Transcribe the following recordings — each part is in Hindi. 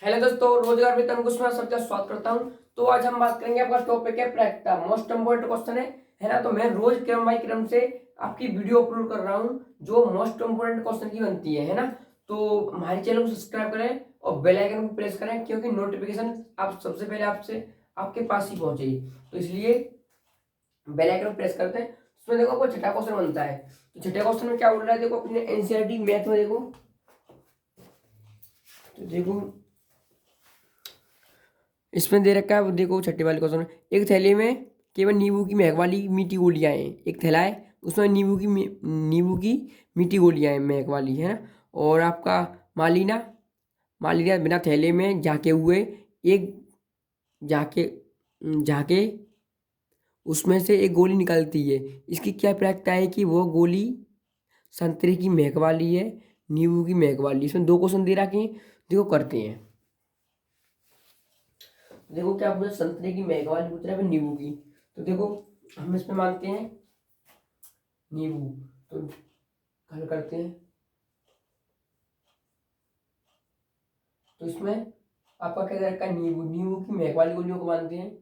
हेलो दोस्तों, रोजगार वेतन कुछ में सबका स्वागत करता हूं। तो आज हम बात करेंगे, आपका टॉपिक है प्रायिकता, मोस्ट इम्पोर्टेंट क्वेश्चन है ना। तो मैं रोज क्रम बाय क्रम से आपकी वीडियो अपलोड कर रहा हूं जो मोस्ट इम्पोर्टेंट क्वेश्चन की बनती है ना। तो हमारे चैनल को सब्सक्राइब करें और बेल आइकन को प्रेस करें, क्योंकि नोटिफिकेशन आप सबसे पहले आपसे आपके पास ही पहुंचेगी। तो इसलिए बेल आइकन प्रेस करते हैं। उसमें देखो आपको छठा क्वेश्चन बनता है। तो छठे क्वेश्चन में क्या बोल रहा है, देखो अपने एनसीईआरटी मैथ में देखो। तो देखो इसमें दे रखा है, देखो छठे वाले क्वेश्चन में, एक थैले में केवल नींबू की महक वाली मीठी गोलियां हैं। एक थैला है, उसमें नींबू की मीठी गोलियां हैं, महक वाली, है ना। और आपका मालिना मालिना बिना थैले में झाके हुए एक झाके झाके उसमें से एक गोली निकलती है। इसकी क्या प्रायिकता है कि वो गोली संतरे की महक वाली है, नींबू की महक वाली। इसमें दो क्वेश्चन दे रखे हैं, देखो करते हैं। देखो क्या पूछा, संतरे की महक वाली पूछ रहा है, फिर नींबू की। तो देखो हम इसमें मानते हैं नींबू, तो हल करते हैं। तो इसमें आपका क्या दे रखा है, नींबू। नींबू की महक वाली गोलियों को मानते हैं।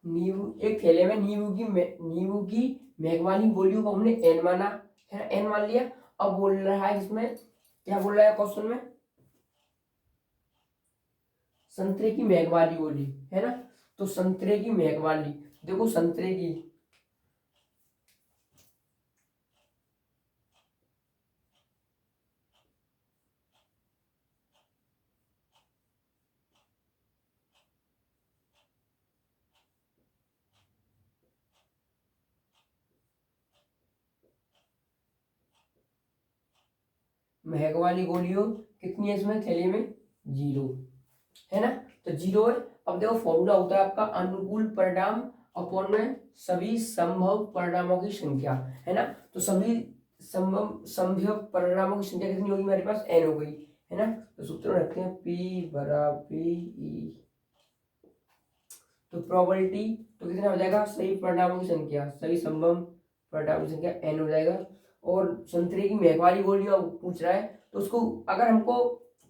नींबू, एक थैले में नींबू की महक वाली गोलियों को हमने एन माना, है ना, एन मान लिया। अब बोल रहा है इसमें, क्या बोल रहा है क्वेश्चन में, संतरे की महक वाली गोली, है ना। तो संतरे की महक वाली, देखो संतरे की महक वाली गोलियों कितनी है इसमें थैले में, जीरो, है ना। तो जीरो है। अब देखो फॉर्मूला होता है आपका अनुकूल परिणाम अपॉन में सभी संभव परिणामों की संख्या, है ना। तो सभी संभव परिणामों की संख्या कितनी होगी, मेरे पास एन हो गई, है ना। तो सूत्र में रखते हैं पी बराबर ई। तो प्रोबेबिलिटी तो कितना हो जाएगा, सही परिणामों की संख्या, सही संभव परिणामों की संख्या एन हो जाएगा। और संतरे की महक वाली गोलियां पूछ रहा है, तो उसको अगर हमको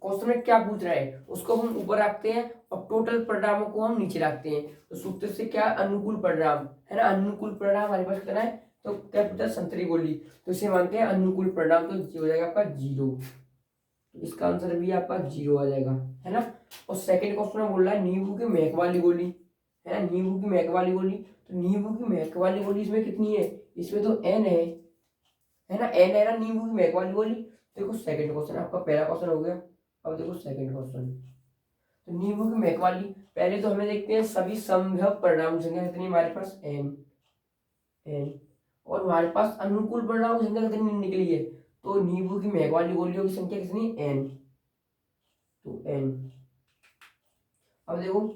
क्वेश्चन में क्या पूछ रहा है उसको हम ऊपर रखते हैं और टोटल परिणामों को हम नीचे रखते हैं। तो सूत्र से क्या, अनुकूल परिणाम, है ना। अनुकूल परिणाम हमारे पास कितना है, तो क्या पूछा है, संतरी गोली, तो इसे मानते हैं अनुकूल परिणाम। तो हो जाएगा आपका जीरो। तो इसका आंसर भी आपका जीरो आ जाएगा, है ना। और सेकंड क्वेश्चन में बोल रहा है नींबू की महक वाली गोली, है ना, नींबू की महक वाली गोली। तो नींबू की महक वाली गोली इसमें कितनी है, इसमें तो एन है ना, एन है ना नींबू की महक वाली गोली। देखो सेकंड क्वेश्चन, आपका पहला क्वेश्चन हो गया। अब देखो सेकंड क्वेश्चन, तो नींबू की महक वाली, पहले तो हमें देखते हैं सभी संभव परिणाम संख्या कितनी, हमारे पास एन एन। और हमारे पास अनुकूल परिणाम की संख्या कितनी निकली है, तो नींबू की महक वाली गोलियों की संख्या कितनी, एन। तो एन, अब देखो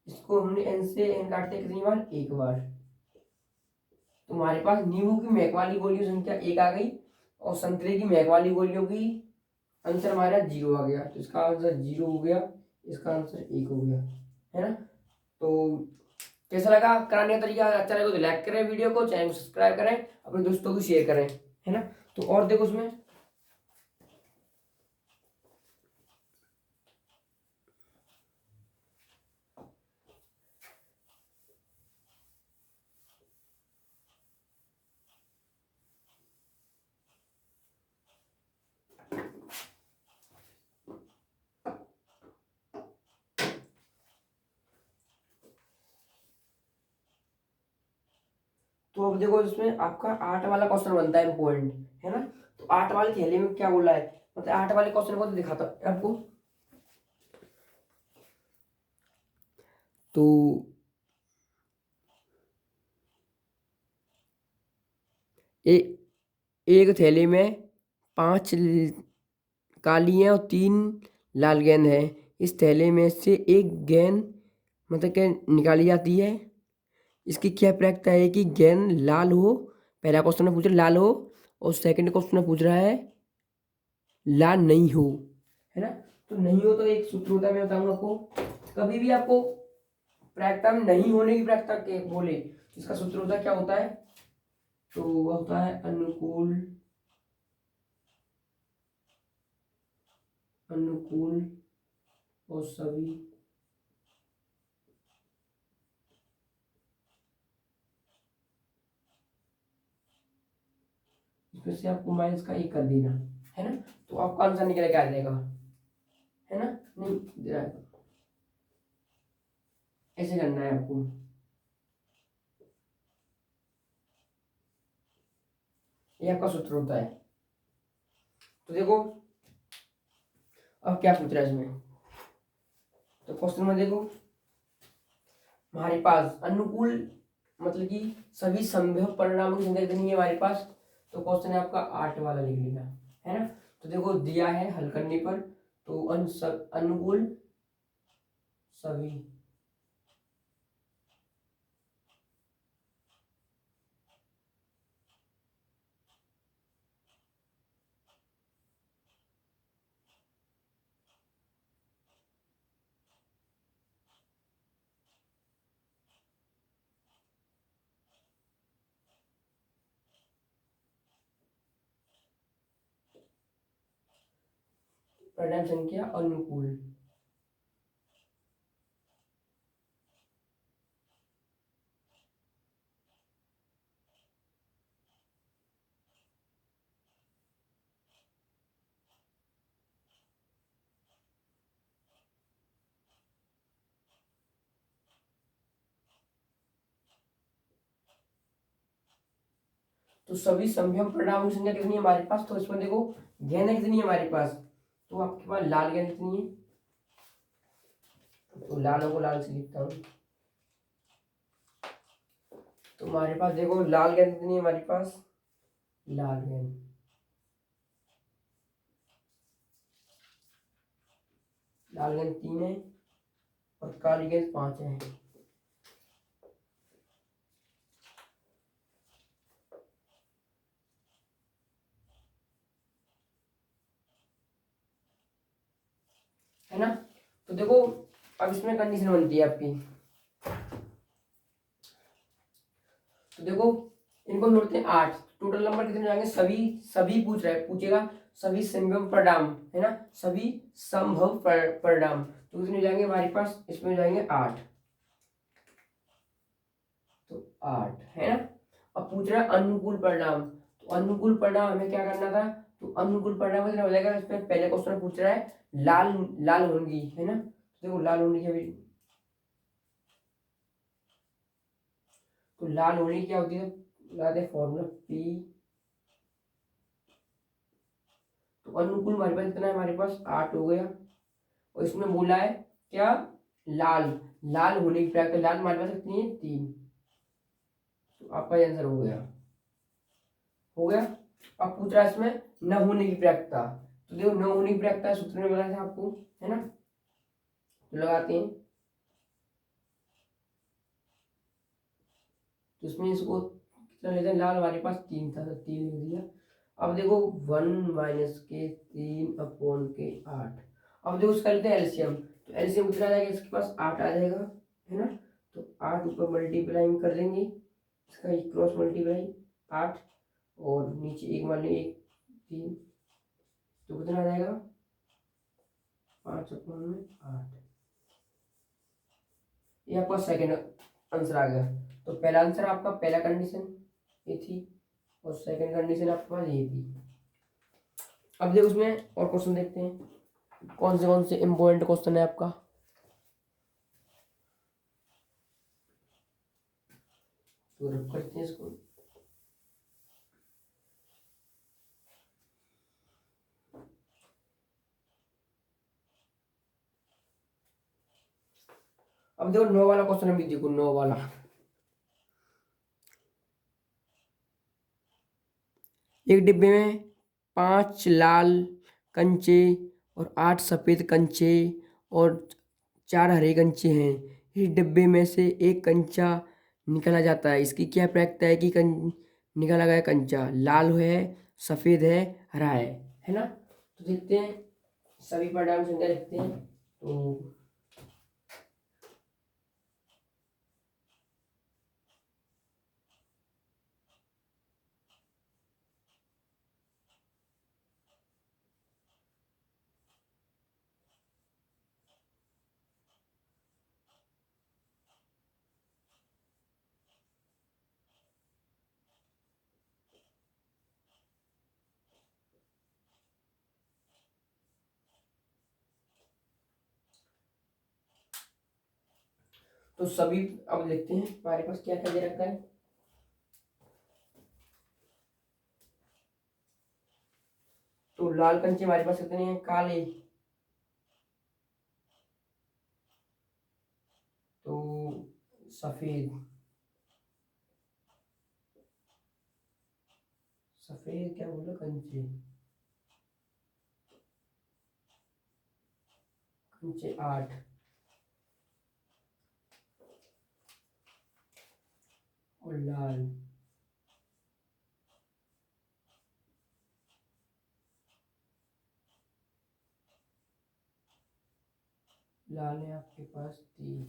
इसको हमने एन से एन काटते कितनी बार, एक बार। तो हमारे पास नींबू की महक वाली गोलियों की संख्या एक आ गई, और संतरे की महक वाली गोलियों की आंसर हमारा जीरो आ गया। तो इसका आंसर जीरो हो गया, इसका आंसर एक हो गया, है ना। तो कैसा लगा कराने का तरीका, अच्छा लगे तो लाइक करें वीडियो को, चैनल को सब्सक्राइब करें, अपने दोस्तों को शेयर करें, है ना। तो और देखो उसमें, तो अब देखो इसमें आपका आठ वाला क्वेश्चन बनता है पॉइंट, है ना। तो आठ वाले थैले में क्या बोला है, मतलब आठ वाले क्वेश्चन को तो दिखाता हूं आपको। तो एक थैली में 5 काली हैं और 3 लाल गेंद है। इस थैले में से एक गेंद मतलब क्या निकाली जाती है। इसकी क्या प्रक्रिया है कि गेंद लाल हो, पहला क्वेश्चन में पूछ रहा है लाल हो, और सेकंड क्वेश्चन में पूछ रहा है लाल नहीं हो, है ना। तो नहीं हो तो एक सूत्र होता है, मैं बताऊंगा आपको। कभी भी आपको प्रायिकता में नहीं होने की प्रायिकता के बोले, इसका सूत्र होता है, क्या होता है, तो वह होता है अनुकूल और सभी इसमें से आपको माइनस का 1 कर देना, है ना। तो आपका आंसर निकल के आ जाएगा, है ना। नहीं दे रहा है, ऐसे करना है आपको। ये आपका सूत्र होता है। तो देखो अब क्या पूछ रहा है इसमें, तो क्वेश्चन में देखो हमारे पास अनुकूल मतलब कि सभी संभव परिणामों की संख्या कितनी है हमारे पास, तो क्वेश्चन है आपका 8 वाला लिख लेना, है ना। तो देखो दिया है हल करने पर, तो अनुकूल सभी परिणाम संख्या अनुकूल, तो सभी संभव परिणामों की संख्या कितनी है हमारे पास, तो इसमें देखो गेंद कितनी है हमारे पास, तो आपके पास लाल गेंद कितनी है, तो लालों को लाल से लिखता हूँ। तो हमारे पास देखो लाल गेंद कितनी है हमारे पास, लाल गेंद लाल गेंद 3 है और काली गेंद 5 है। है ना। तो देखो अब इसमें कंडीशन बनती है आपकी, तो देखो इनको जोड़ते हैं 8, टोटल नंबर कितने जाएंगे, सभी सभी पूछेगा सभी संभव परिणाम, है ना, सभी संभव परिणाम, तो कितने जाएंगे हमारे पास, इसमें जाएंगे 8, तो 8, है ना। अब पूछ रहा है अनुकूल परिणाम, तो अनुकूल परिणाम हमें क्या करना था, तो अनुकूल परिणाम कितना हो जाएगा, इसमें पहले क्वेश्चन पूछ रहा है लाल लाल होंगी, है ना। तो देखो लाल होने की, तो लाल होने की क्या होती है, लगाते फॉर्मूला पी, तो अनुकूल हमारे पास कितना है, हमारे पास 8 हो गया, और इसमें बोला है क्या, लाल लाल होने की प्रायिकता, लाल हमारे पास कितनी है 3, तो आपका आंसर हो गया, हो गया। अब पूछ रहा है इसमें न होने की प्रायिकता, तो देखो न होने की प्रायिकता सूत्र में बताया था आपको, है ना। तो लगाते हैं, तो इसमें इसको कितना लेते हैं, लाल हमारे पास 3 था तो 3 लिख दिया। अब देखो 1 माइनस के 3 अपॉन के 8, अब देखो उसका लेते हैं एलसीएम, तो एलसीएम कितना आ जाएगा, इसके पास 8 आ जाएगा, है ना। तो 8 ऊपर मल्टीप्लाई कर देंगे, इसका क्रॉस मल्टीप्लाई 8, और नीचे एक मान लीजिए 1 3, तो कितना आ जाएगा 5 अपॉन में 8, ये आपका सेकेंड आंसर आ गया। तो पहला आंसर आपका, पहला कंडीशन ये थी, और सेकंड कंडीशन आपके पास ये थी। अब देखो उसमें और क्वेश्चन देखते हैं, कौन से इंपॉर्टेंट क्वेश्चन है आपका, तो रब करते हैं इसको। अब देखो 9 वाला क्वेश्चन भी देखो, 9 वाला, एक डिब्बे में 5 लाल कंचे और 8 सफ़ेद कंचे और 4 हरे कंचे हैं। इस डिब्बे में से एक कंचा निकाला जाता है, इसकी क्या प्रक्रिया है कि निकाला गया कंचा लाल है, सफ़ेद है, हरा है ना। तो देखते हैं सभी परिणाम संख्या लिखते हैं। तो सभी अब लिखते हैं हमारे पास क्या क्या दे रखा है। तो लाल कंचे हमारे पास कितने हैं, काले, तो सफेद, सफेद क्या बोला, कंचे, कंचे 8 और लाल, लाल है आपके पास 3।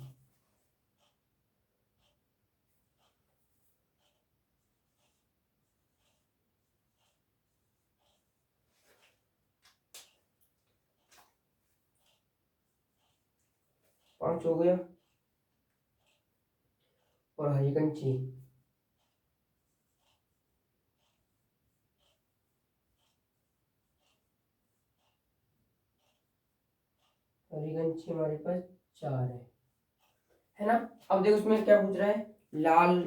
पांच हो गया। और हरी कंची, हरी कंची हमारे पास 4 है ना। अब देखो उसमें क्या पूछ रहा है, लाल,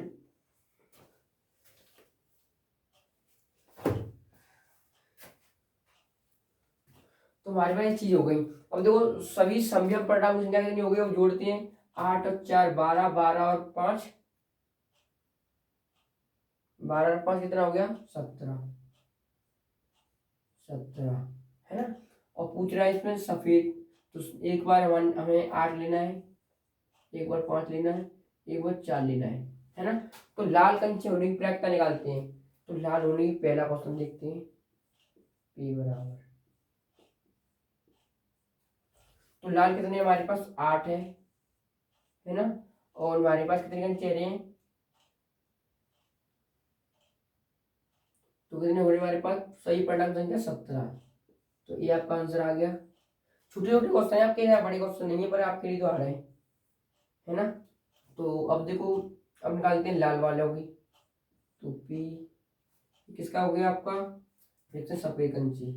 तो हमारे पास एक चीज हो गई। अब देखो सभी संभव परिणाम की संख्या कितनी हो गई, अब जोड़ते हैं। 8 और 4 12, 12 और 5 12 और 5 कितना हो गया, 17, 17 है ना। और पूछ रहा है इसमें सफेद, तो एक बार हमें 8 लेना है, एक बार 5 लेना है, एक बार 4 लेना है ना। तो लाल कंचे होने की प्रायिकता निकालते हैं। तो लाल होने की पहला क्वेश्चन देखते हैं, P बराबर, तो लाल कितने हमारे पास 8 है ना। और हमारे पास कितने कंचे रहे हैं, तो कितने हो रहे हमारे पास, सही परिणाम संख्या 17। तो ये आपका आंसर आ गया। छोटे छोटे क्वेश्चन है आपके, यहाँ बड़े क्वेश्चन नहीं है पर आपके लिए तो आ रहे हैं, है ना। तो अब देखो, अब निकालते हैं लाल वाले होगी। तो P किसका हो गया आपका, देखते हैं सफेद कंची,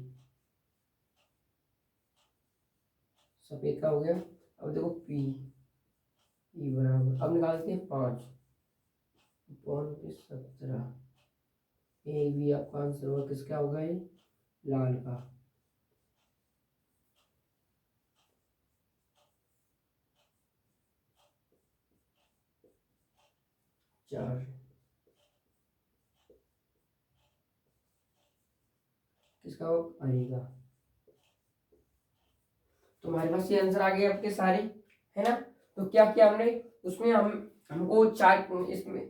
सफेद का हो गया। अब देखो P E बराबर, अब निकालते हैं 5 17, ए भी आपका आंसर होगा, किसका होगा ये, लाल का। 4 किसका होगा, हरी का। तो हमारे पास ये आंसर आ गए आपके सारे, है ना। तो क्या किया हमने, उसमें हमको 4, इसमें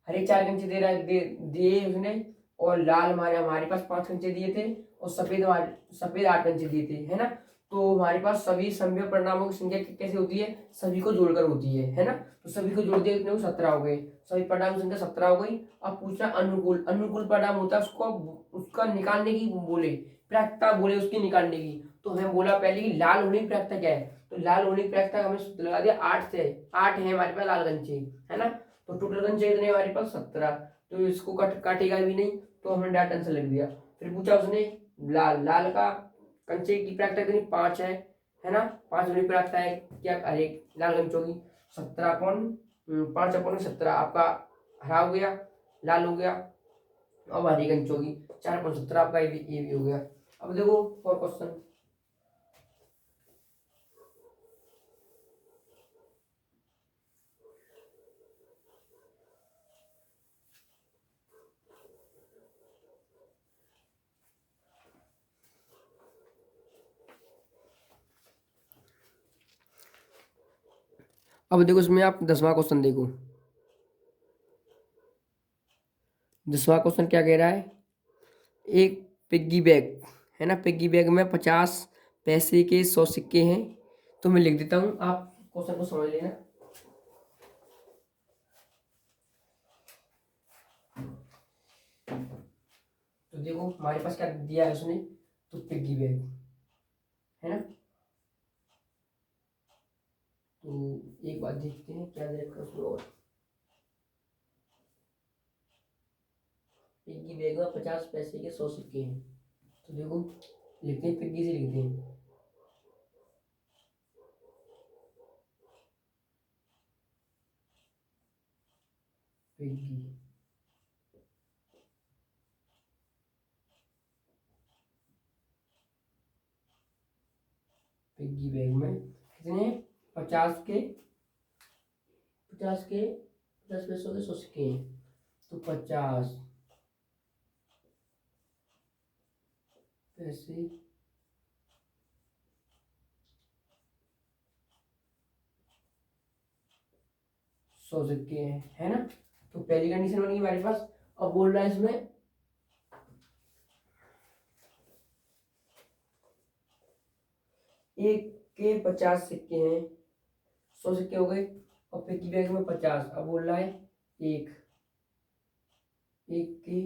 हरे 4 कंचे दे रहा है, दिए उसने। और लाल हमारे हमारे पास 5 कंचे दिए थे। और सफेद 8 कंचे दिए थे, है ना। तो हमारे पास सभी संभव परिणामों की संख्या कैसे होती है, सभी को जोड़कर होती है ना। तो सभी को जोड़ दिया, कितने को 17 हो गए, सभी परिणाम की संख्या 17 हो गई। अब पूछना अनुकूल, अनुकूल परिणाम होता है उसको, उसका निकालने की बोले, प्रायिकता बोले उसकी निकालने की। तो हमें बोला पहले कि लाल होने की प्रायिकता क्या है, तो लाल होने की प्रायिकता हमें सूत्र लगा दिया 8 से, 8 है हमारे पास लाल कंचे, है ना। तो टोटल कंचे कितने हमारे पास 17। तो इसको काटेगा भी नहीं, तो हमने डायरेक्ट आंसर लिख दिया। फिर पूछा उसने लाल, लाल का कंचे की प्रायिकता कितनी 5 है ना। 5 होने की प्रायिकता है क्या, अरे लाल कंचों की 17/5/17 आपका हरा हो गया, लाल हो गया। अब हरी कंचों की 4/17 आपका ये भी हो गया। अब देखो और क्वेश्चन, अब देखो इसमें आप 10वां क्वेश्चन देखो। 10वां क्वेश्चन क्या कह रहा है, एक पिग्गी बैग है ना, पिग्गी बैग में 50 पैसे के 100 सिक्के हैं। तो मैं लिख देता हूँ, आप क्वेश्चन को समझ लेना। तो देखो हमारे पास क्या दिया है उसने, तो पिग्गी बैग है ना। तो एक बात देखते हैं क्या दे रखा है उसमें, और पिग्गी बैग में 50 पैसे के 100 सिक्के हैं। तो देखो लिखते हैं, पिग्गी से लिखते हैं, पिग्गी। पिग्गी बैग में कितने, 50 के 50 के 50 पैसों के 100 सिक्के हैं। तो 50 पैसे 100 सिक्के हैं, है ना। तो पहली कंडीशन बनी हमारे पास। अब बोल रहा है इसमें एक के 50 सिक्के हैं, 100 सिक्के हो गए, और पिग्गी बैग में 50। अब बोल रहा है एक एक के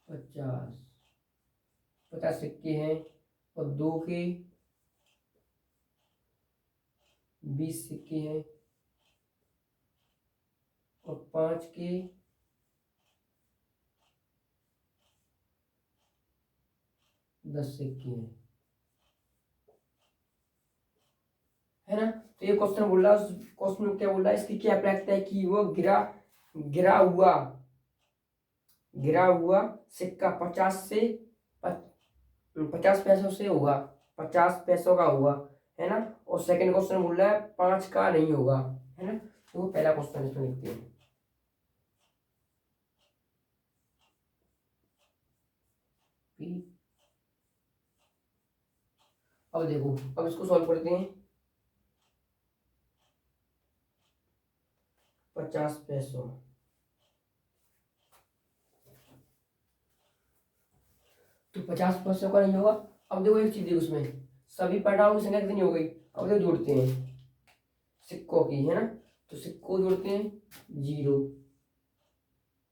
50 50 सिक्के हैं, और 2 के 20 सिक्के हैं, और 5 के 10 सिक्के हैं, है ना। तो ये क्वेश्चन बोल रहा है, उस क्वेश्चन में क्या बोल रहा है, इसकी क्या प्रायिकता है कि वो गिरा हुआ गिरा हुआ सिक्का 50 पैसों से होगा, 50 पैसों का होगा, है ना। और सेकंड क्वेश्चन बोल रहा है 5 का नहीं होगा, है ना। तो वो पहला क्वेश्चन इसमें लिखते हैं। अब देखो, अब इसको सॉल्व करते हैं। 50 पैसों, तो 50 पैसों का नहीं होगा। अब देखो एक चीज देखो, उसमें सभी परिणामों की संख्या कितनी हो गई। अब देखो जोड़ते हैं सिक्कों की, है ना। तो सिक्कों जोड़ते हैं 0,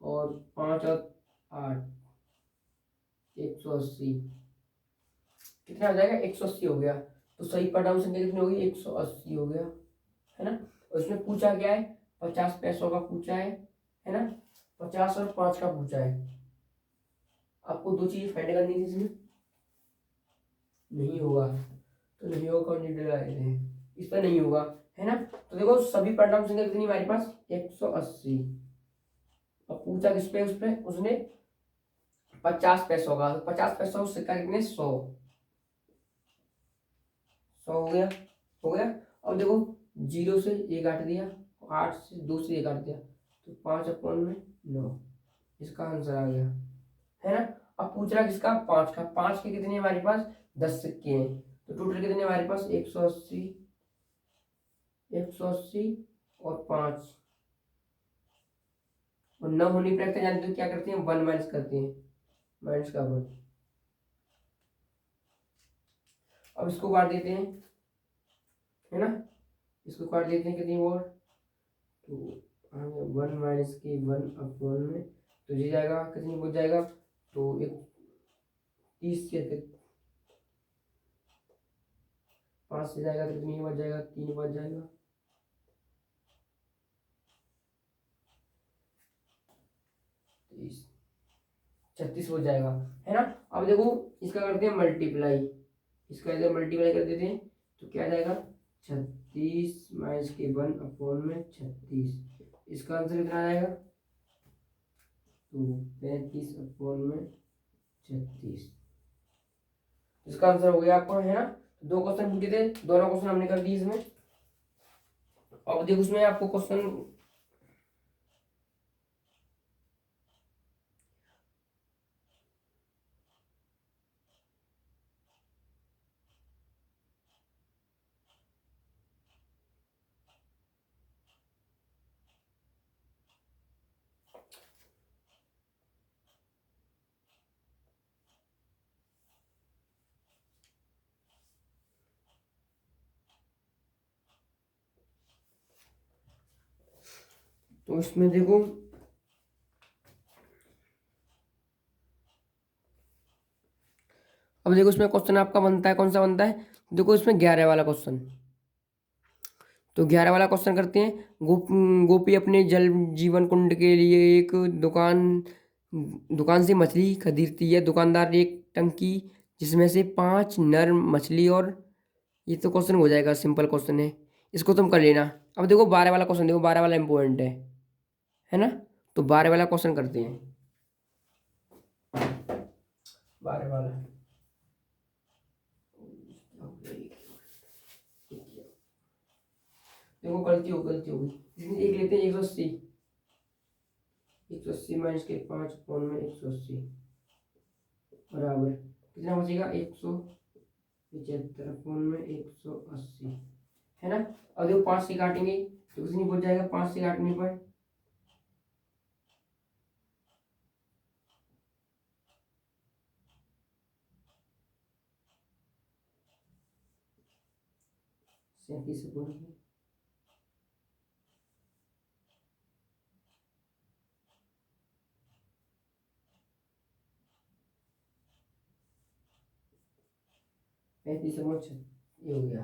और 5 और 8, 180, कितना हो जाएगा, 180 हो गया। तो सही परिणाम संख्या कितनी होगी, 180 हो गया, है ना। और इसमें पूछा क्या है, 50 पैसों का पूछा है ना। 50 और 5 का पूछा है। आपको दो चीज फाइंड करनी थी इसमें, नहीं होगा तो नहीं होगा, और नहीं डरा देते हैं, इस पर नहीं होगा, है ना। तो देखो सभी परिणाम संख्या कितनी हमारे पास, 180। अब पूछा किस पे, उस पे उसने 50 पैसों का, तो 50 पैसों का सिक्का कितने, 100 हो गया, हो गया। अब देखो 0 से 1 काट दिया, 8 से 2 से 1 काट दिया, तो 5/9, इसका आंसर आ गया, है ना। अब पूछ रहा किसका, 5 का। 5 के कितने हमारे पास, 10 सिक्के हैं। तो टोटल कितने हमारे पास, 180, 180 और 5, और न होने पर रखते जानते हो क्या करते हैं, 1 माइनस करते हैं, माइनस का 1। अब इसको काट देते हैं, है ना। इसको काट देते हैं कितनी और, तो 1 माइनस के 1/, में तो ये जाएगा कितनी बच जाएगा, तो एक 30 से 5 से जाएगा तो कितनी बच जाएगा, 3 बच जाएगा, 30 36 हो जाएगा, है ना। अब देखो इसका करते हैं मल्टीप्लाई, इसका इधर मल्टीप्लाई कर देते हैं, तो क्या जाएगा, 36 माइनस के 1/, में 36, इसका आंसर कितना आएगा, तो 35/, में 36, इसका आंसर हो गया आपको, है ना। दो क्वेश्चन पूछे थे, दोनों क्वेश्चन हमने कर दिए इसमें। अब देखो उसमें आपको क्वेश्चन, उसमें देखो अब देखो इसमें क्वेश्चन आपका बनता है, कौन सा बनता है, देखो इसमें 11 वाला क्वेश्चन। तो 11 वाला क्वेश्चन करते हैं। गोपी अपने जल जीवन कुंड के लिए एक दुकान से मछली खरीदती है। दुकानदार एक टंकी जिसमें से 5 नर मछली और, ये तो क्वेश्चन हो जाएगा, सिंपल क्वेश्चन है, इसको तुम कर लेना। अब देखो 12 वाला क्वेश्चन, देखो 12 वाला इंपॉर्टेंट है ना। तो 12 वाला क्वेश्चन करते हैं। 12 वाला देखो, गलती हो गई, इसमें एक लेते हैं 180, 180 माइनस के 5 कौन में 180 बराबर कितना बचेगा, 175 कौन में 180, है ना। और देखो 5 से काटेंगे तो कुछ नहीं बच जाएगा, 5 से काटने पर 37 35 ये हो गया।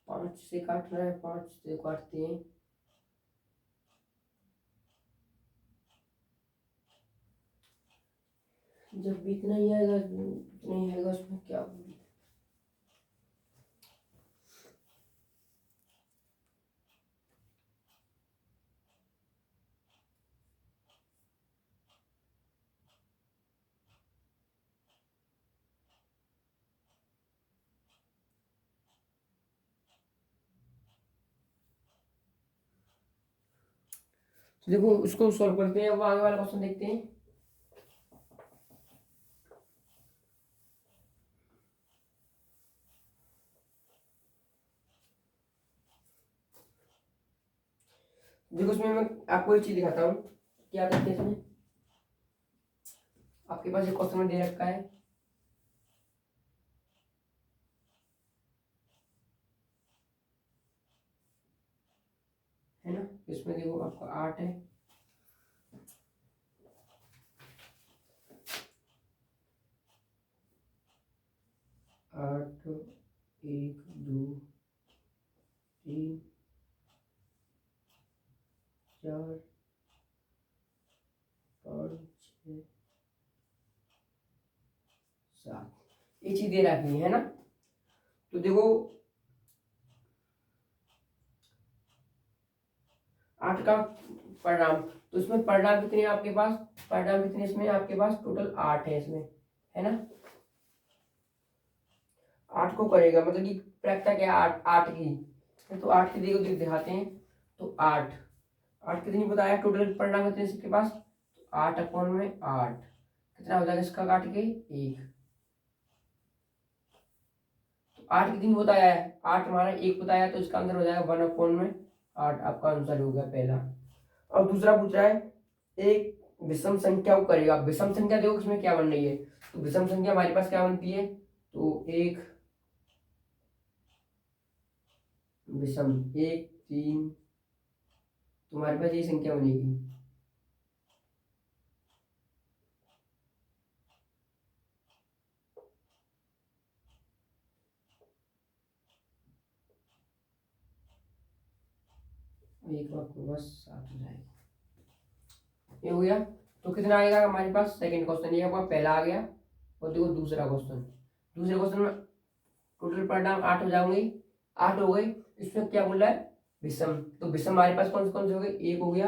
पांच से काट रहा है, 5 से काटते हैं, जब भी इतना ही आएगा उतना ही आएगा, उसमें क्या होगा। तो देखो उसको सॉल्व करते हैं, अब आगे वाला क्वेश्चन देखते हैं। देखो इसमें मैं आपको एक चीज दिखाता हूँ, क्या करते हैं इसमें। आपके पास एक क्वेश्चन में दे रखा है ना। इसमें देखो आपका 8 है, 8 1 2 3 4 5 6 7 ये चीज दे रखी है ना। तो देखो 8 का परिणाम, तो इसमें परिणाम कितने हैं आपके पास, परिणाम कितने इसमें आपके पास, टोटल 8 है इसमें, है ना। 8 को करेगा मतलब कि प्रायिकता क्या है, 8 की, तो 8 की देखो दिखाते हैं। तो 8 कितनी बताया, टोटल परिणाम कितने इसके पास, 8 अपॉन में 8 कितना हो जाएगा इसका काट के 1। तो 8 कितनी बताया है, 8 हमारा 1 बताया, तो इसका आंसर हो जाएगा 1 अपॉन में 8, आपका आंसर हो गया पहला। और दूसरा पूछ रहा है एक विषम संख्या को करेगा। विषम संख्या देखो इसमें क्या बन रही है, तो विषम संख्या हमारे पास क्या बनती है, तो एक विषम 1 3, तुम्हारे पास ये संख्या बनेगी। एक आपको बस 7 हो जाएगी, ये हो गया। तो कितना आएगा हमारे पास, सेकंड क्वेश्चन ये आपका पहला आ गया। और देखो दूसरा क्वेश्चन, दूसरे क्वेश्चन में टोटल परिणाम 8 हो जाएंगे, 8 हो गए। इसमें क्या बोल रहा है, विषम, तो विषम हमारे पास कौन से हो गए, 1 हो गया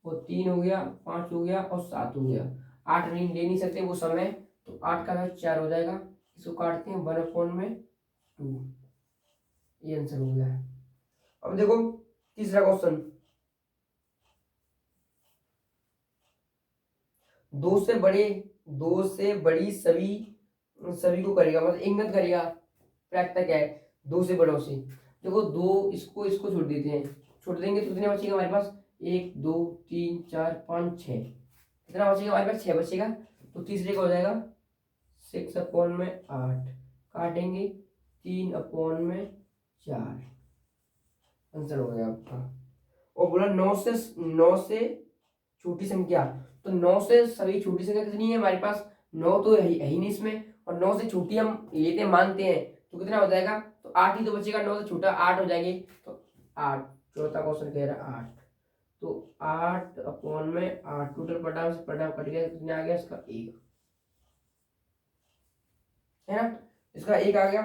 और 3 हो गया, 5 हो गया और 7 हो गया। 8 नहीं ले नहीं सकते वो समय, तो 8 का 4 हो जाएगा, इसको काटते हैं 1 अपॉन में 2, ये आंसर हो गया। अब देखो तीसरा क्वेश्चन, 2 से बड़ी सभी सभी को करेगा, मतलब इंगित करेगा, प्रायिकता क्या है 2 से बड़ों से। देखो 2 इसको इसको छोड़ देते हैं, छोड़ देंगे तो कितने बचेगा हमारे पास, 1 2 3 4 5 6, कितना बचेगा हमारे पास, 6 बचेगा। तो तीसरे का हो जाएगा 6 अपॉन में 8, काटेंगे 3/4, आंसर हो गया आपका। और बोला 9 से छोटी संख्या, तो 9 से सभी छोटी संख्या कितनी है हमारे पास, 9 तो है ही नहीं इसमें, और 9 से छोटी हम लेते मानते हैं तो कितना हो जाएगा, तो 8 ही तो बचेगा, 9 से छोटा 8 हो जाएंगे, तो 8, चौथा क्वेश्चन कह रहा है 8, तो 8/8, टोटल परिणाम से परिणाम कट गया, कितना आ गया इसका 1, है ना, इसका 1 आ गया।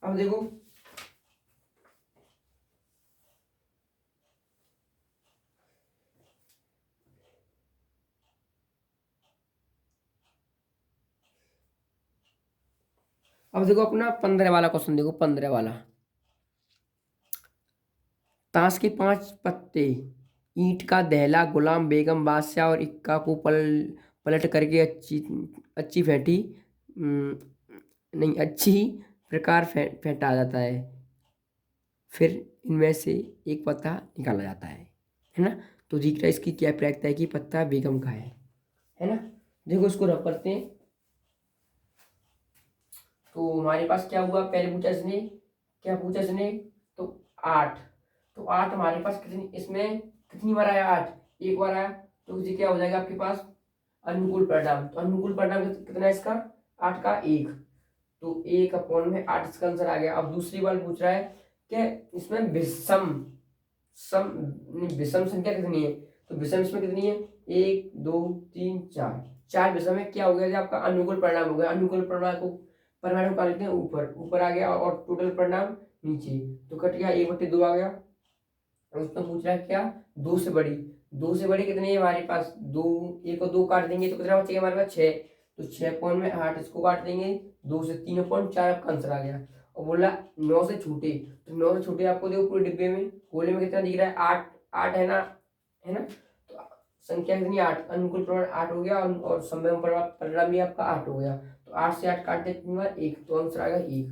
अब देखो अपना 15 वाला क्वेश्चन देखो, 15 वाला, ताश के 5 पत्ते, ईंट का दहला, गुलाम बेगम, बादशाह और इक्का को पलट करके अच्छी अच्छी फेंटी, नहीं अच्छी प्रकार फेंटा जाता है, फिर इनमें से एक पत्ता निकाला जाता है ना। तो दिख रहा है इसकी क्या प्रायिकता है कि पत्ता बेगम का है ना। देखो इसको रब करते हैं, तो हमारे पास क्या हुआ, पहले पूछा इसने, क्या पूछा इसने, तो 8, तो 8 हमारे पास कितनी, इसमें कितनी बार आया, 8 एक बार आया, तो ये क्या हो जाएगा आपके पास अनुकूल परिणाम, तो अनुकूल परिणाम कितना है इसका, 8 का 1, तो 1/8 इसका आंसर आ गया। अब दूसरी बार पूछ रहा है कि इसमें विषम संख्या कितनी है, तो विषम इसमें कितनी है, 1 2 3 4, 4 विषम है, क्या हो गया आपका अनुकूल परिणाम हो गया। अनुकूल परिणाम को लिखते हैं ऊपर, ऊपर आ गया, और टोटल परिणाम नीचे, तो कट गया 1/2 आ गया। और उसमें पूछ रहा है क्या, 2 से बड़ी, 2 से बड़ी कितनी है हमारे पास, 2, 1 और 2 काट देंगे तो कितना बचेगा हमारे पास 6, तो 6/8 इसको काट देंगे, 2 से 3/4 आपका आंसर आ गया। और बोला 9 से छोटे, तो 9 से छोटे आपको देखो पूरे डिब्बे में गोले में कितना दिख रहा है, 8, 8 है ना, तो संख्या कितनी 8, अनुकूल परिणाम 8 हो गया, और संभव परिणाम भी आपका 8 हो गया, तो 8 से 8 काटते कितनी बार 1, तो आंसर आ गया 1।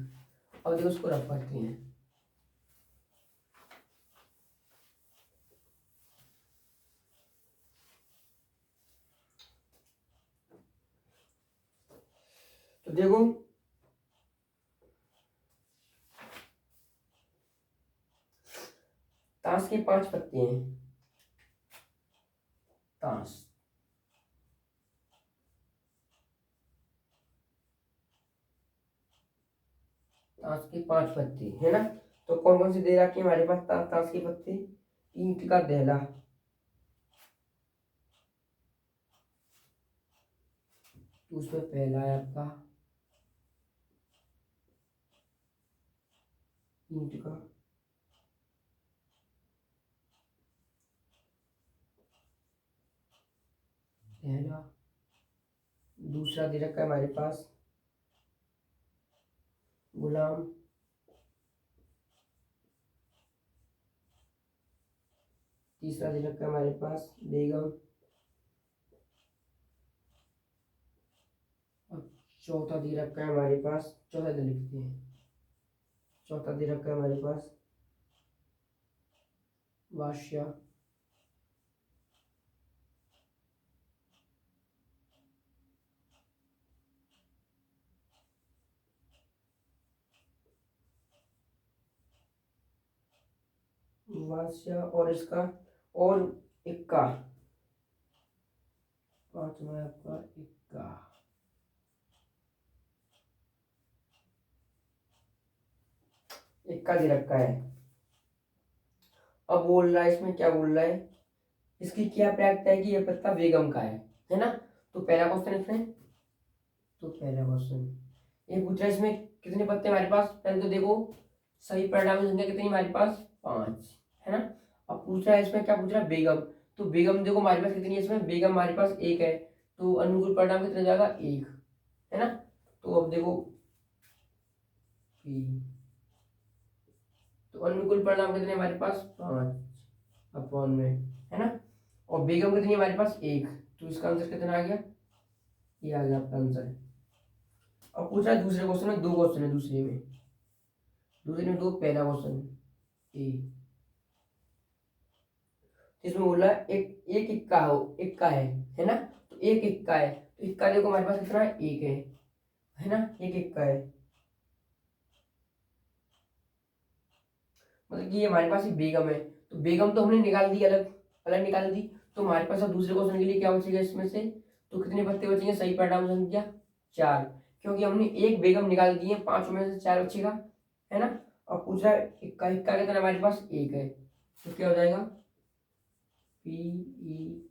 अब देखो उसको रफ करते हैं, तो देखो ताश के 5 पत्ते हैं, ताश ताश के 5 पत्ते है ना, तो कौन कौन से दे रखे हैं हमारे पास ताश के पत्ते, ईंट का दहला, तो उसमें पहला है आपका ईंट का दहला, दूसरा दे रखा है हमारे पास गुलाम, तीसरा दे रखा है हमारे पास बेगम, और चौथा दे रखा है हमारे पास, चौथा दे लिखते हैं, चौथा दे रखा है हमारे पास बादशाह, बादशाह और इसका और इक्का, पांचवा है आपका इक्का, इक्का दे रखा है। अब बोल रहा है इसमें क्या बोल रहा है, इसकी क्या प्रायिकता है कि यह पत्ता बेगम का है ना। तो पहला क्वेश्चन इसमें, तो पहला क्वेश्चन ये पूछ रहा है इसमें कितने पत्ते हमारे पास, पहले तो देखो सही परिणाम संख्या कितनी हमारे पास 5, है ना। अब पूछ रहा है इसमें क्या पूछ रहा है बेगम, तो बेगम देखो हमारे पास कितनी है, इसमें बेगम हमारे पास 1 है, तो अनुकूल परिणाम कितना जाएगा 1, है ना। तो अब देखो तो अनुकूल परिणाम कितने हमारे पास 5/, है ना, और बेगम कितनी है हमारे पास 1, तो इसका आंसर कितना आ गया, ये आ गया आपका आंसर। अब पूछ रहा है दूसरे क्वेश्चन में, 2 क्वेश्चन है दूसरे में 2, पहला क्वेश्चन ए, इसमें बोला एक एक इक्का हो, इक्का है ना, तो एक इक्का है, तो इक्का देखो हमारे पास कितना है 1 है है ना, एक एक का है, मतलब कि ये हमारे पास एक बेगम है, तो बेगम तो हमने निकाल दी, अलग अलग निकाल दी। तो हमारे पास अब दूसरे क्वेश्चन के लिए क्या बचेगा इसमें से, तो कितने पत्ते बचेंगे, सही परिणाम संख्या 4, क्योंकि हमने एक बेगम निकाल दी है, 5 में से 4 बचेगा, है ना। और पूछ रहा है इक्का इक्का कितना, हमारे पास एक है, तो क्या हो जाएगा पी ई,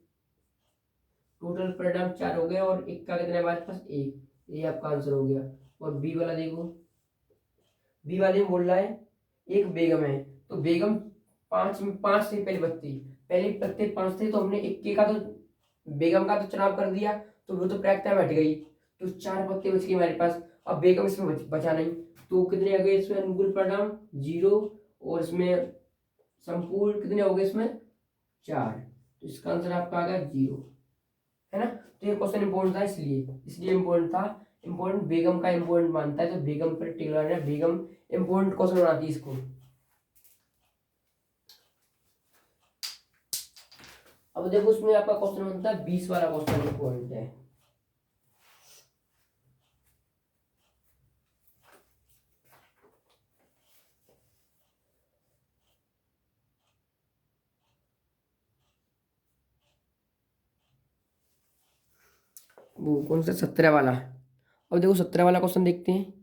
टोटल परिणाम 4 हो गया, और इक्का कितना है हमारे पास एक, ये आपका आंसर हो गया। और बी वाला देखो, बी वाले में बोल रहा है एक बेगम है, तो बेगम 5 से पहले पत्ती, पहले पत्ते 5 थे, तो हमने इक्के का तो बेगम का तो चुनाव कर दिया, तो वो तो प्रायिकता में हट गई, तो 4 पत्ते बच गए हमारे पास। अब बेगम इसमें बचा नहीं, तो कितने आ गए इसमें अनुकूल परिणाम 0, और इसमें संपूर्ण कितने हो गए इसमें 4, तो इसका आंसर आपका आ गया 0, है ना। तो ये क्वेश्चन इंपॉर्टेंट था, इसलिए इंपॉर्टेंट था, इंपॉर्टेंट बेगम का इंपॉर्टेंट मानता है, तो बेगम पर टिक लगाना है, बेगम इंपॉर्टेंट क्वेश्चन बनाती है इसको। अब देखो उसमें आपका क्वेश्चन बनता है 20 वाला क्वेश्चन इंपॉर्टेंट है। वो कौन सा 17 वाला, अब देखो 17 वाला क्वेश्चन देखते हैं।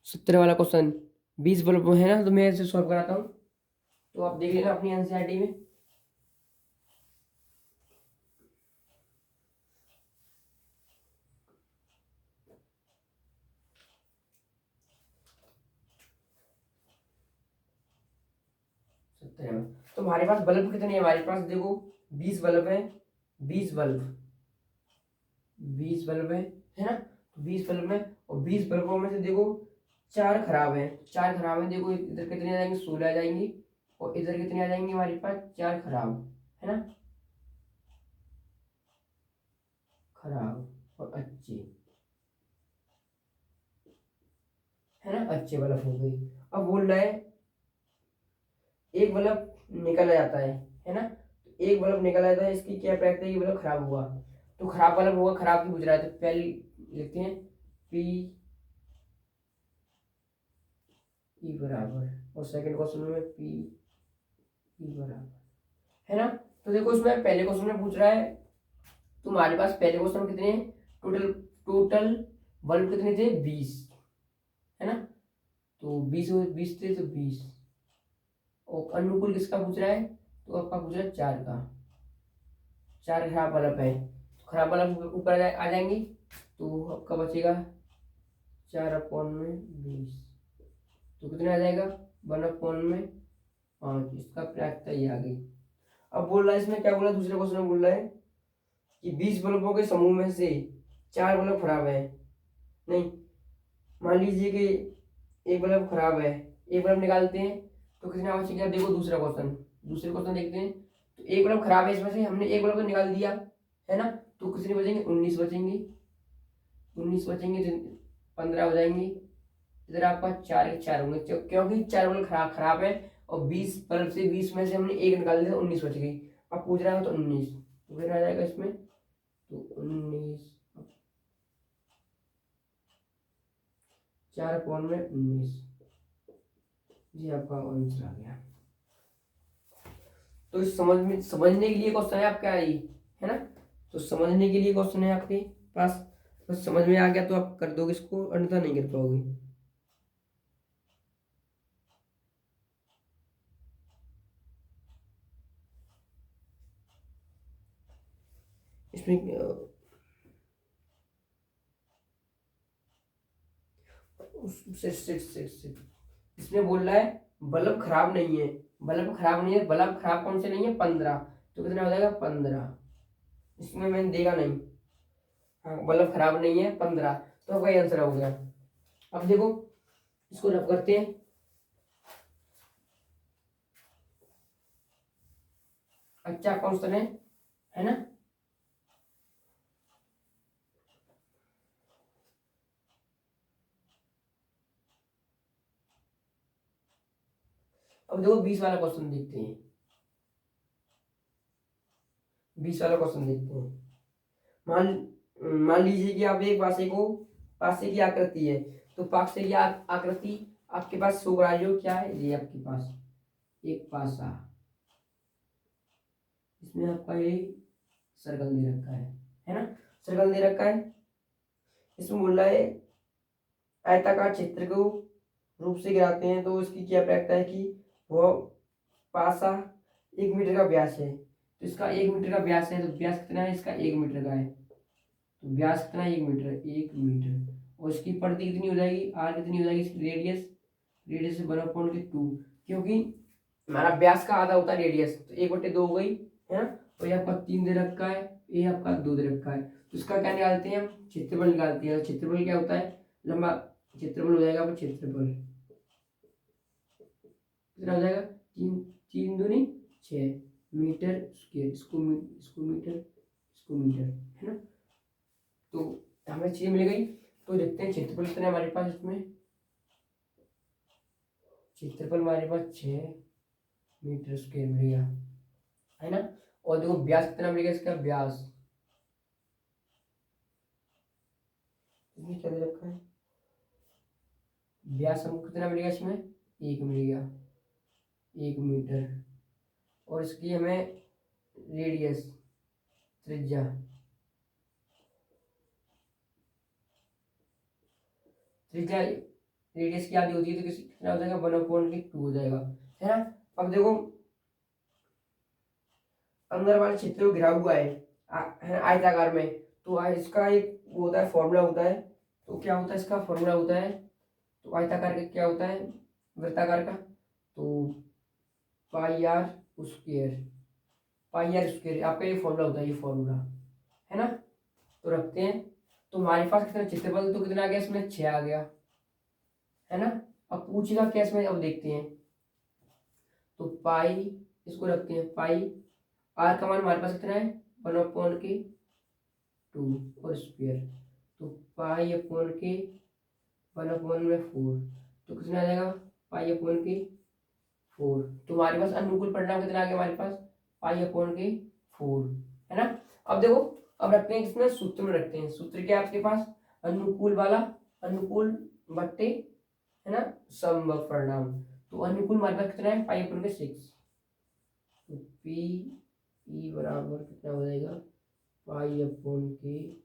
17 वाला क्वेश्चन 20 बल्ब है ना, तो मैं इसे सॉल्व कराता हूँ, तो आप देख लेना अपनी एनसीईआरटी में। तो हमारे पास बल्ब कितने हैं, हमारे पास देखो 20 बल्ब है, 20 बल्ब 20 बल्ब है ना, तो 20 बल्ब में, और 20 बल्बों में से देखो 4 खराब है, 4 खराब है, देखो इधर कितने आ जाएंगे 16 आ जाएंगे, और इधर कितने आ जाएंगे हमारे पास 4 खराब, है ना, खराब और अच्छे, है ना, अच्छे बल्ब हो गई। अब बोल रहा है एक बल्ब निकल जाता है ना, तो एक बल्ब निकल जाता है, इसकी क्या प्रक्रिया है, ये बल्ब खराब हुआ, तो खराब बल्ब होगा, खराब की पूछ रहा है, तो पहले लिखते हैं पी ई बराबर, और सेकंड क्वेश्चन में पी ई बराबर, है ना। तो देखो इसमें पहले क्वेश्चन में पूछ रहा है, तुम्हारे पास पहले क्वेश्चन में कितने हैं, टोटल टोटल बल्ब कितने थे 20, है ना, तो 20 थे, तो 20, और अनुकूल किसका पूछ रहा है, तो आपका पूछ रहा है 4 का, 4 खराब बल्ब है, तो खराब बल्ब ऊपर आ जाएंगे, तो आपका बचेगा 4/20, तो कितना आ जाएगा 1/5, इसका प्रायिकता ये आ गई। अब बोल रहा है इसमें क्या बोला, दूसरे क्वेश्चन में बोल रहा है कि 20 बल्बों के समूह में से 4 बल्ब खराब है, नहीं, मान लीजिए कि एक बल्ब खराब है, एक बल्ब निकालते हैं, तो कितना बचेगा, देखो दूसरे क्वेश्चन देखते हैं, तो एक बल्ब खराब है, इसमें से हमने एक बल्ब तो निकाल दिया, है ना, तो कितने बचेंगे 19 बचेंगे, 19 बचेंगे तो 15 हो जाएंगे, इधर आपका 4 के 4 होंगे, क्योंकि 4 बल्ब खराब खराब है, और 20 बल्ब से 20 में से हमने एक निकाल दिया, 19 बच गई। अब पूछ रहा है तो 19, तो फिर आ जाएगा इसमें, तो 19 4/19, जी आपका आंसर आ गया। तो इस समझने के लिए क्वेश्चन है आपका ये, है ना, तो समझने के लिए क्वेश्चन है आपके पास, बस समझ में आ गया तो आप कर दोगे इसको, अन्यथा नहीं कर पाओगे। इसमें इसमें बोल रहा है बल्ब खराब नहीं है, बल्ब खराब नहीं है, बल्ब खराब कौन से नहीं है 15, तो कितना हो जाएगा 15, इसमें मैंने देखा नहीं, हाँ बल्ब खराब नहीं है 15, तो आपका आंसर हो गया। अब देखो इसको रब करते हैं, अच्छा क्वेश्चन है ना। अब देखो 20 वाला क्वेश्चन देखते हैं, 20 वाला क्वेश्चन देखते हैं। मान मान लीजिए कि आप एक पासे की आकृति है, तो पासे की आकृति आपके पास शो करा जो क्या है, ये आपके पास एक पासा, इसमें आपका ये सर्कल दे रखा है ना, सर्कल दे रखा है। इसमें बोल रहा है आयताकार क्षेत्र को रूप से गिराते हैं, तो इसकी क्या प्रक्रिया है कि वो पासा 1 मीटर का व्यास है, तो इसका 1 मीटर का व्यास है, तो व्यास कितना है इसका 1 मीटर का है, तो व्यास कितना है 1 मीटर, 1 मीटर। और इसकी परिधि कितनी हो जाएगी, आर कितनी हो जाएगी इसकी, रेडियस 1/2, क्योंकि हमारा व्यास का आधा होता है रेडियस, तो 1/2 हो गई है ना। तो ये आपका 3 दे रखा है, ये आपका 2 दे रखा है, तो इसका क्या निकालते हैं हम, क्षेत्रफल निकालते हैं। क्षेत्रफल क्या होता है, लंबा क्षेत्रफल हो जाएगा, क्षेत्रफल कितना हो जाएगा, 3×3 = 6 मीटर स्क्वायर, इसको मीटर, इसको मीटर, है ना। तो हमें चीज मिल गई। तो देखते हैं क्षेत्रफल कितना है हमारे पास, इसमें क्षेत्रफल हमारे पास 6 मीटर स्क्वायर मिलेगा, है ना। और देखो व्यास कितना मिलेगा इसका, व्यास इसमें क्या दे रखा है, व्यास हमको कितना मिलेगा इसमें, 1 मिलेगा, 1 मीटर। और इसकी हमें रेडियस, त्रिज्या, रेडियस की आधी होती है, तो कितना हो जाएगा, 1/2 हो जाएगा, है ना। अब देखो अंदर वाले क्षेत्र को घिरा हुआ है आयताकार में, तो इसका एक वो होता है फॉर्मूला होता है, तो क्या होता है इसका फॉर्मूला होता है, तो आयताकार का क्या होता है, वृत्ताकार का, तो πr², आपका ये फॉर्मूला होता है, ये फॉर्मूला, है ना। तो रखते हैं, तो हमारे पास कितना क्षेत्रफल, तो कितना आ गया इसमें, 6 आ गया, है ना। अब पूछेगा क्या इसमें, अब देखते हैं। तो पाई, इसको रखते हैं पाई, आर का मान हमारे पास कितना है, 1/2 और स्क्वायर, तो π/4, तो कितना आ जाएगा, π/4। तो हमारे पास अनुकूल परिणाम कितना आ गया हमारे पास, π/4, है ना। अब देखो, अब रखते हैं किसमें, सूत्र में रखते हैं। सूत्र क्या है आपके पास, अनुकूल वाला, अनुकूल बट्टे, है ना, समवर्ग परिणाम। तो अनुकूल हमारे पास कितना है, π/6, तो पी ई बराबर कितना हो जाएगा, π/4/6।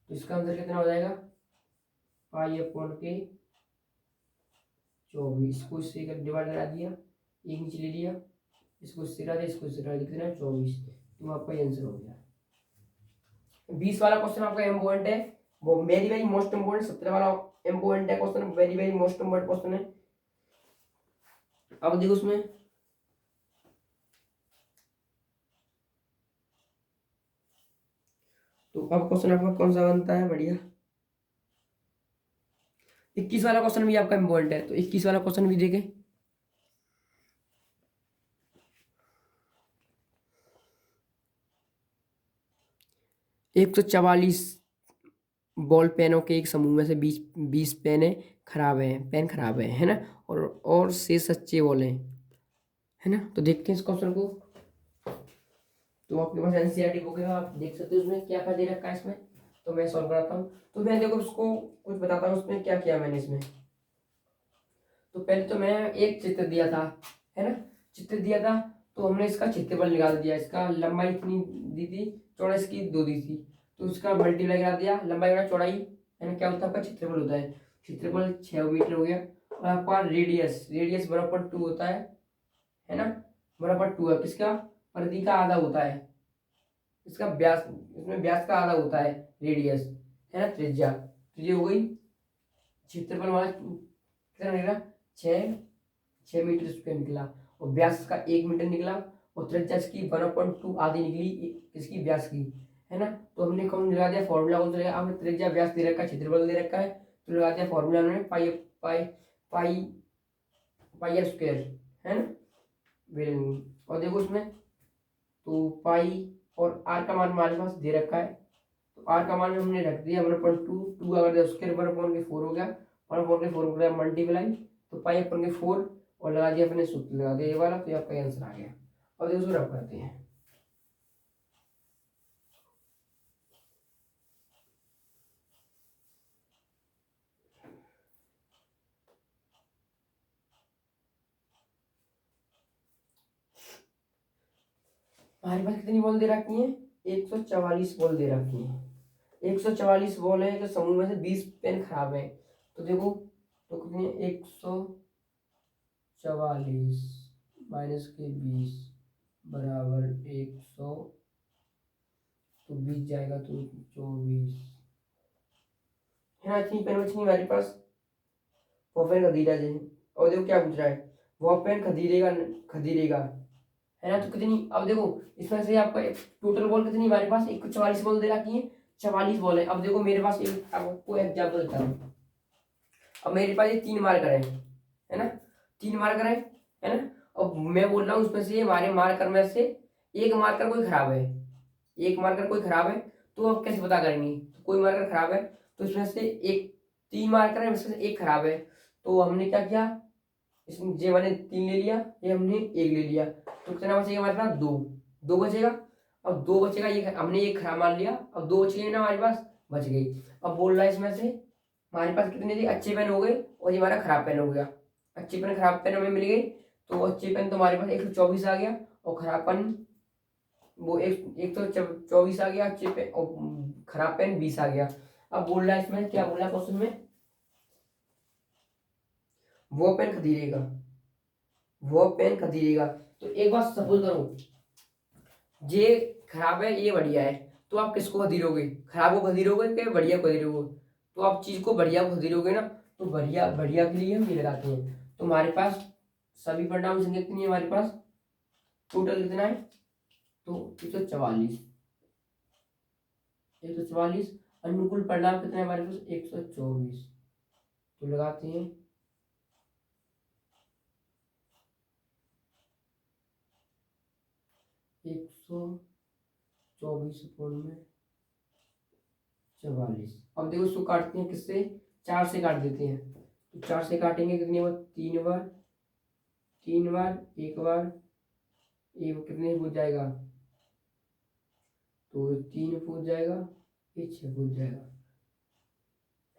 तो इसका आंसर कितना हो जाएगा, π/24। को इससे डिवाइड करा दिया, एक नीचे ले लिया, इसको इससे करा दिया, इसको इससे करा दिया, कितना 24। तो आपका ये आंसर हो गया। 20 वाला क्वेश्चन आपका इम्पोर्टेंट है, वो वेरी वेरी मोस्ट इम्पोर्टेंट। 17 वाला इम्पोर्टेंट है question, very very most important question है। अब देखो उसमें तो अब क्वेश्चन आपका कौन सा बनता है, बढ़िया। 21 वाला क्वेश्चन भी आपका इम्पोर्टेंट है, तो 21 वाला क्वेश्चन भी देखें। एक 144 बॉल पेनों के एक समूह में से 20 पेन खराब है ना, और से सच्चे बॉल हैं, है ना। तो देखते हैं इस क्वेश्चन को। तो आपके पास एनसीईआरटी बुक है, आप देख सकते हो उसमें क्या क्या दे रखा है इसमें। तो मैं सॉल्व कराता हूँ। तो मैं देखो उसको कुछ बताता हूँ उसमें क्या किया मैंने इसमें। तो पहले तो मैं एक चित्र दिया था, है ना, चित्र दिया था, तो हमने इसका क्षेत्रफल निकाल दिया। इसका लंबाई इतनी दी थी, चौड़ाई इसकी 2 दी थी, तो इसका मल्टीप्लाई करा दिया, लंबाई बटा चौड़ाई, है ना, क्या होता है आपका क्षेत्रफल होता है। क्षेत्रफल 6 मीटर हो गया। और आपका रेडियस 1/2 होता है ना, 1/2 है किसका, परिधि का आधा होता है, इसका व्यास, इसमें व्यास का आधा होता है रेडियस, है ना। त्रिज्या हो गई। क्षेत्रफल हमारा कितना निकला, 6 मीटर स्क्वायर निकला। और व्यास का 1 मीटर निकला। और त्रिज्या इसकी 1/2 आधी निकली इसकी व्यास की, है ना। तो हमने कौन लगा दिया, फॉर्मूला कौन सा लगा, आपने त्रिज्या व्यास दे रखा है, क्षेत्रफल दे रखा है, तो लगा दिया फॉर्मूला हमने पाई पाई पाई पाई आर स्क्वायर, है ना। और देखो उसमें तो पाई और आर का मान हमारे पास दे रखा है, तो आर का मान हमने रख दिया 1/2 अगर दिया उसके 1/4 हो गया, 1/4 हो गया मल्टीप्लाई, तो π/4 और लगा दिया अपने सूत्र लगा दिया ये वाला, तो आपका आंसर आ गया। अब देखो उसको रब करते हैं। हमारे पास कितनी बॉल दे रखी है? 144 बॉल दे रखी है। 144 बॉल है तो समूह में से 20 पेन खराब है। तो देखो तो कितनी 144 माइनस के 20 बराबर 100, तो 20 जाएगा तो 24 है ना। इतनी पेन बची हमारे पास। वो पेन खरीदा जाए और देखो क्या पूछ रहा है, वो पेन खरीदेगा खरीदेगा, है ना। तो कितनी, अब देखो इसमें से आपका टोटल बॉल कितनी हमारे पास 144 बॉल दे रखी है, 44 बॉल है। अब देखो मेरे पास एक आपको एग्जाम्पल देता हूँ। अब मेरे पास ये 3 मार्कर है ना, 3 मार्कर है ना। अब मैं बोल रहा हूँ उसमें से हमारे मार्कर में से एक मार्कर कोई खराब है, एक मार्कर कोई खराब है। तो अब कैसे पता करेंगे? तो कोई मार्कर खराब है तो इसमें से एक, 3 मार्कर है इसमें से एक खराब है। तो हमने क्या किया, इसमें जे मैंने 3 ले लिया, ये हमने 1 ले लिया, तो कितना बचेगा हमारे पास? 2, 2 बचेगा। अब 2 बचेगा, ये हमने एक खराब मान लिया, अब 2 बच गए ना हमारे पास, बच गई। अब बोल रहा है इसमें से हमारे पास कितने थे? अच्छे पेन हो गए और ये हमारा खराब पेन हो गया। अच्छे पेन खराब पेन हमें मिल गई, तो अच्छे पेन तो हमारे पास 124 आ गया और खराब पेन वो एक तो 24 आ गया अच्छे पेन और खराब पेन 20 आ गया। अब बोल रहा है इसमें क्या बोल रहा है क्वेश्चन में, वो पेन खरीदेगा, वो पेन खरीदेगा। तो एक बात सपोज करो, ये खराब है ये बढ़िया है, तो आप किसको खरीदोगे? खराब को खरीदोगे कि बढ़िया को खरीदोगे? तो आप चीज को बढ़िया को खरीदोगे ना, तो बढ़िया बढ़िया के लिए हम ये लगाते हैं। तो हमारे पास सभी परिणाम संख्या कितनी है हमारे पास? टोटल कितना है? तो 144, 144 अनुकूल परिणाम कितने हमारे पास? 124। तो लगाते हैं 124 में 44। अब देखो इसको काटते हैं किससे? 4 से काट देते हैं। तो 4 से काटेंगे कितनी बार? 3 बार, 3 बार, एक बार, ये कितने पूछ जाएगा? तो 3 पूछ जाएगा, ये 6 पूछ जाएगा,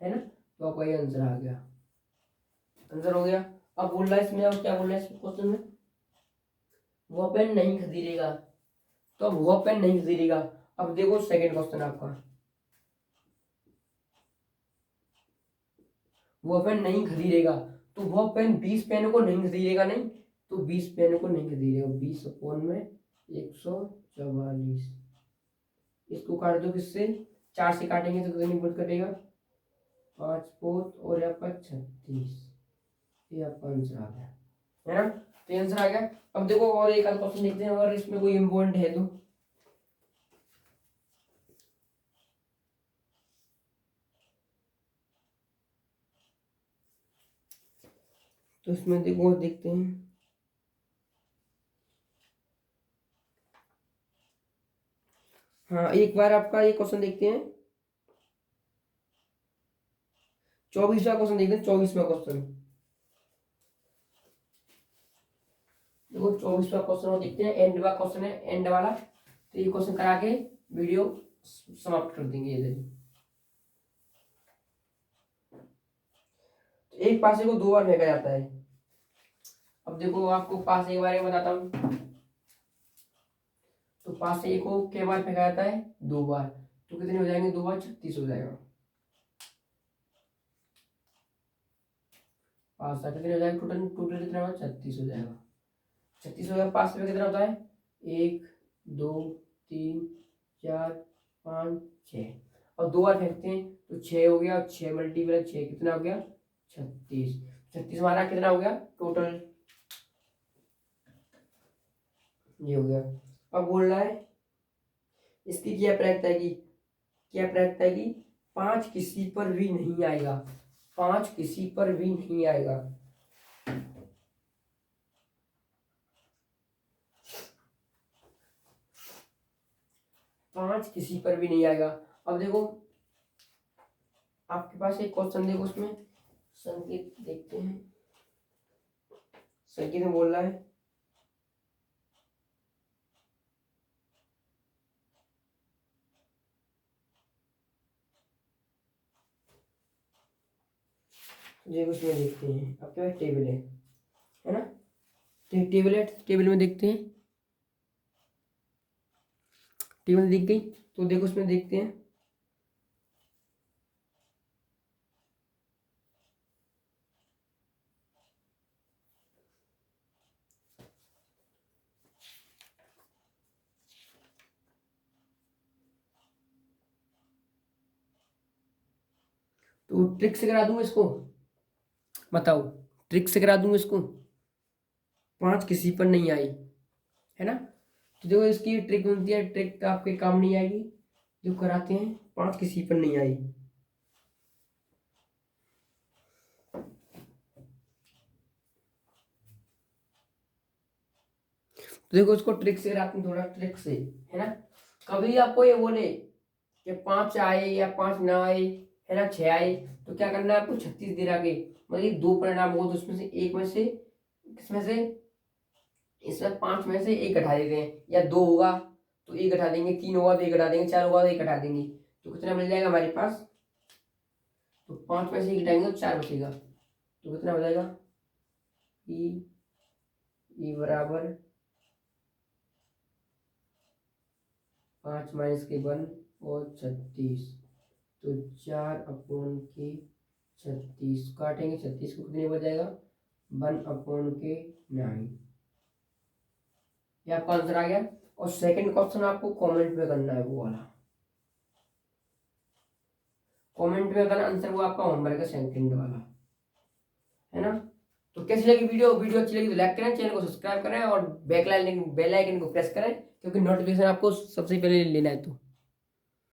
है ना। तो आपका ये आंसर आ गया, आंसर हो गया। अब बोल रहा है इसमें, अब क्या बोल रहा है इसमें क्वेश्चन में, वो पेन नहीं खरीदेगा। तो अब वो पेन नहीं खरीदेगा। अब देखो सेकंड क्वेश्चन आपका, वो पेन नहीं खरीदेगा, तो वो पेन 20 पेन को नहीं खरीदेगा, नहीं तो 20 पेन को नहीं खरीदेगा। 20 अपॉन में 144, इसको काट दो किससे? 4 से काटेंगे तो कितनी वोट कटेगा? 5 पोत और यहाँ पर 36, ये आपका आंसर आ गया, है ना। तो आंसर आ गया। अब देखो और एक आध क्वेश्चन देखते हैं अगर इसमें कोई इम्पोर्टेंट है तो इसमें देखो देखते हैं। हाँ एक बार आपका ये क्वेश्चन देखते हैं, 24वां क्वेश्चन देखते हैं। 24वां क्वेश्चन देखो, 24वां क्वेश्चन देखते हैं, एंड वाला क्वेश्चन है, एंड वाला। तो ये क्वेश्चन करा के वीडियो समाप्त कर देंगे ये। तो एक पासे को 2 बार फेंका जाता है। अब देखो आपको पासे के बारे में बताता हूँ। तो पासे को कितने बार फेंका जाता है? 2 बार। तो कितने हो जाएंगे? 2 बार 36 हो जाएगा। पासा कितने हो जाएगा? टोटल टोटल कितना होगा? 36 हो जाएगा। 36 हो गया। पासे में कितना होता है? 1 2 3 4 5 6। और 2 बार फेंकते हैं तो 6 हो गया, और 6 मल्टीप्लाई 6 कितना हो गया? 36। 36 हमारा कितना हो गया टोटल? ये हो गया। अब बोल रहा है इसकी क्या प्रायिकता है कि, क्या प्रायिकता है कि 5 किसी पर भी नहीं आएगा, 5 किसी पर भी नहीं आएगा। पांच किसी पर भी नहीं आएगा। अब देखो आपके पास एक क्वेश्चन देखो, उसमें संकेत देखते हैं। संकेत में बोल रहा है देखो उसमें देखते हैं, आपके पास टेबल है ना, टेबल है, टेबल में देखते हैं, टेबल दिख गई, तो देखो उसमें देखते हैं। तो ट्रिक से करा दूंगा इसको, बताओ, ट्रिक से करा दूंगा इसको, 5 किसी पर नहीं आई, है ना। तो देखो इसकी ट्रिक बनती है, ट्रिक आपके काम नहीं आएगी, जो कराते हैं 5 किसी पर नहीं आई। तो देखो उसको ट्रिक से कराते हैं, थोड़ा ट्रिक से, है ना। कभी आपको ये बोले कि 5 आए या 5 ना आए, है ना, 6 आए, तो क्या करना है आपको, 36 दे रहा, मतलब 2 परिणाम हो तो उसमें से एक में से, किसमें से, इसमें 5 में से एक घटा देते हैं, या 2 होगा तो एक घटा देंगे, 3 होगा तो एक घटा देंगे, 4 होगा तो एक घटा देंगे, तो कितना मिल जाएगा हमारे पास, तो 5 में से एक घटाएंगे तो 4 बचेगा, तो कितना हो जाएगा, ई बराबर 5 माइनस के 1 और 36, तो 4/36 काटेंगे, 36 को कितने बच जाएगा, 1/9। ये आपका आंसर आ गया। और सेकंड क्वेश्चन आपको कमेंट में करना है, वो वाला कमेंट में करना आंसर, वो आपका होमवर्क है सेकंड वाला, है ना। तो कैसी लगी वीडियो, वीडियो अच्छी लगी तो लाइक करें, चैनल को सब्सक्राइब करें और बेल आइकन को प्रेस करें, क्योंकि नोटिफिकेशन आपको सबसे पहले लेना है। तो